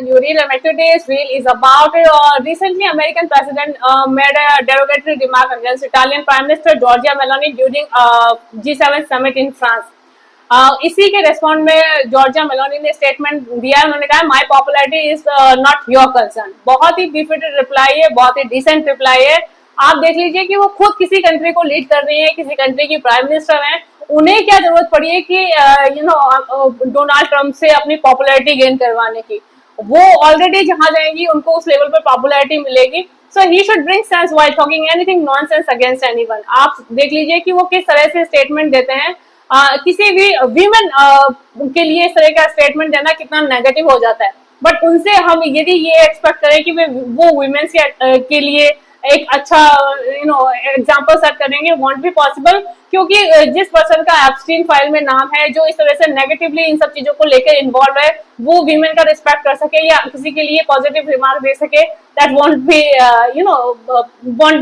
you read today's reel is about recently American president made a derogatory remark against Italian Prime Minister Giorgia Meloni during G7 summit in France. इसी के respond में Giorgia Meloni ने statement दिया। उन्होंने कहा my popularity is not your concern. बहुत ही बिफिटेड reply है, बहुत ही डिसेंट रिप्लाई है। आप देख लीजिए कि वो खुद किसी कंट्री को लीड कर रही है, किसी कंट्री की प्राइम मिनिस्टर हैं, उन्हें क्या जरूरत पड़ी है कि डोनाल्ड ट्रंप से अपनी पॉपुलैरिटी गेन करवाने की। वो ऑलरेडी जहां जाएंगी उनको उस लेवल पर पॉपुलैरिटी मिलेगी। So he should bring sense while talking anything nonsense against anyone. आप देख लीजिए कि वो किस तरह से स्टेटमेंट देते हैं। किसी भी वीमेन के लिए इस तरह का स्टेटमेंट देना कितना नेगेटिव हो जाता है, बट उनसे हम यदि ये एक्सपेक्ट करें कि वो वीमेन्स के लिए एक अच्छा एग्जांपल सेट करेंगे, वॉन्ट बी पॉसिबल। क्योंकि जिस पर्सन का एप्स्टीन फाइल में नाम है, जो इस तरह से नेगेटिवली इन सब चीजों को लेकर इन्वॉल्व है, वो वीमेन का रिस्पेक्ट कर सके या किसी के लिए पॉजिटिव रिमार्क दे सके, that want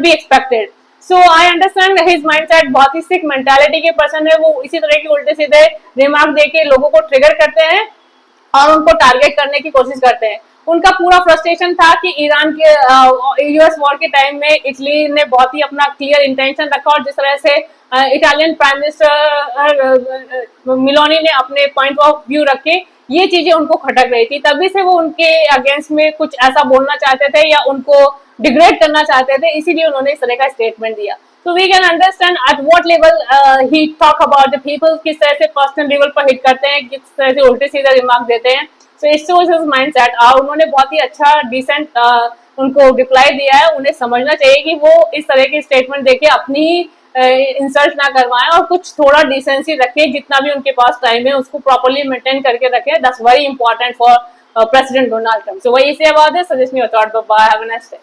be expected. So I understand his mindset. बहुत ही सिक मेंटालिटी के पर्सन है वो। इसी तरह के उल्टे सीधे रिमार्क देके लोगों को ट्रिगर करते हैं और उनको टारगेट करने की कोशिश करते हैं। उनका पूरा फ्रस्ट्रेशन था कि ईरान के यूएस वॉर के टाइम में इटली ने बहुत ही अपना क्लियर इंटेंशन रखा और जिस तरह से इटालियन प्राइम मिनिस्टर मिलोनी ने अपने पॉइंट ऑफ व्यू रखे, ये चीजें उनको खटक रही थी। तभी से वो उनके अगेंस्ट में कुछ ऐसा बोलना चाहते थे या उनको डिग्रेड करना चाहते थे, इसीलिए उन्होंने इस तरह का स्टेटमेंट दिया। तो we can understand at what level he talk about the people, किस तरह से पर्सनल लेवल पर हिट करते हैं, किस तरह से उल्टे सीधे रिमार्क देते हैं। So it shows his mindset. उन्होंने बहुत ही अच्छा डिसेंट उनको रिप्लाई दिया है। उन्हें समझना चाहिए कि वो इस तरह की स्टेटमेंट देके अपनी इंसल्ट ना करवाएं और कुछ थोड़ा डिसेंसी रखें। जितना भी उनके पास टाइम है उसको प्रॉपर्ली मेंटेन करके रखें। That's very important for president Donald Trump. So वही से about this, suggest me your thought. Bye, have a nice day.